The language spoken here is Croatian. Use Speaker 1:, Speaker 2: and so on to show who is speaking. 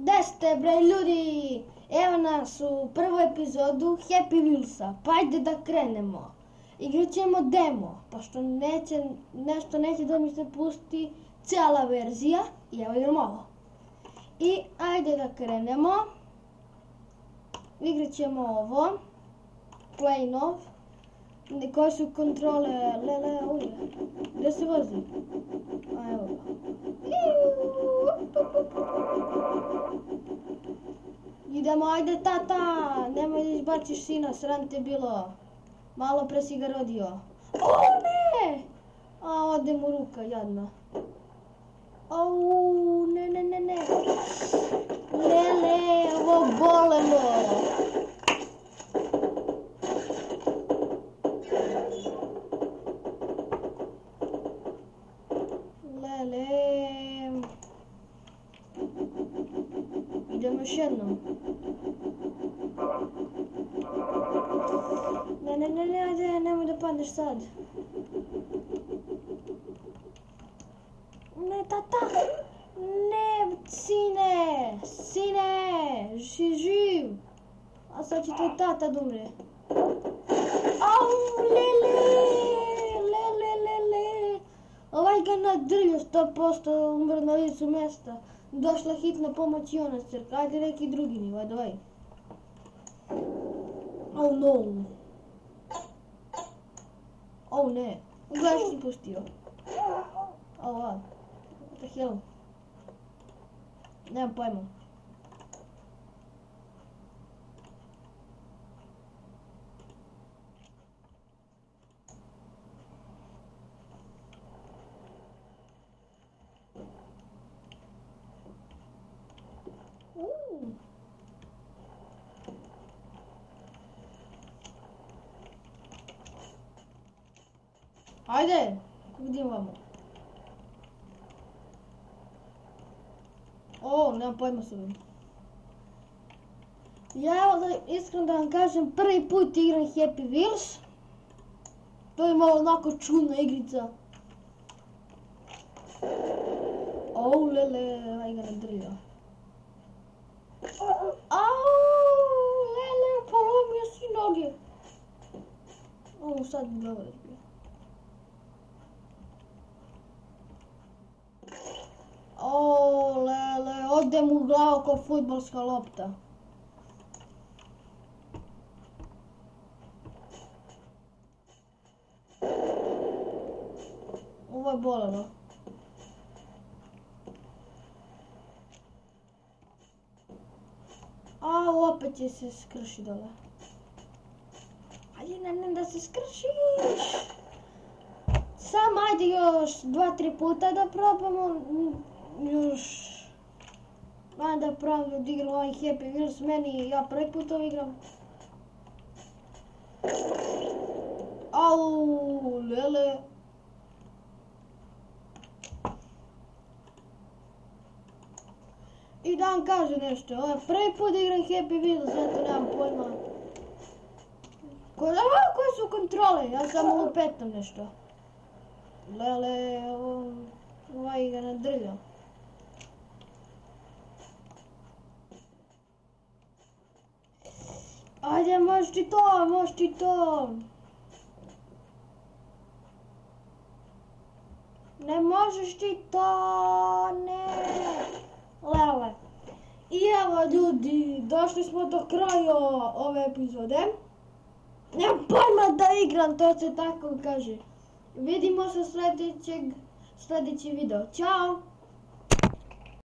Speaker 1: Gde ste bre ljudi? Evo nas u prvu epizodu Happy Wheelsa, pa ajde da krenemo. Igrat ćemo demo, pošto nešto neće da mi se pusti cijela verzija i evo igram ovo. I ajde da krenemo. Igrat ćemo ovo. Planov. Koje su kontrole? Lele, ovdje. Gdje se vozi? A evo ga. Idemo, ajde tata! Nemoj da izbaciš sina, sram te bilo. Malo pre si ga rodio. O ne! A ode mu ruka, jadna. Au, ne. Lele, ovo bolelo. Lele. Idemo još jednom. Ne, ajde, nemoj da padneš sad. Ne, tata! Ne, sine! Sine! Si živ! A sad će tvoj tata da umre. Au, lele! Ovaj ga nadrljao 100%, umre na licu mesta. Došla hitna pomoć i ona crka. Ajde neki drugi nivo, давай. Oh no. Oh ne. Gledaj što si pustio. Oh what the hell. Nemam pojma. Ajde, idemo vamo. O, nemam pojma s ovim. Ja evo da iskreno da vam kažem, prvi put igram Happy Wheels. To je malo onako čudna igrica. O, lele, aj ga nadrljao. Au, lele, polomio si noge. O, sad bi glava razbio. O, lele, ode mu u glavu ko fudbalska lopta. Ovo je bolelo. A, opet će se skrši dole. Ajde, ne da se skršiš. Samo ajde još 2-3 puta da probamo. Još da probam da igram ovaj Happy Wheels, ja prvi put ovo igram. Au, lele. I da vam kažem nešto, ovo je prvi put da igram Happy Wheels, zato nemam pojma. Koje su kontrole, ja samo lupetam nešto. Lele, ovaj ga nadrljao. Ajde, možeš ti to. Ne možeš ti to, ne. Lele. I evo ljudi, došli smo do kraja ove epizode. Nemam pojma da igram, to se tako kaže. Vidimo se sljedeći video. Ćao!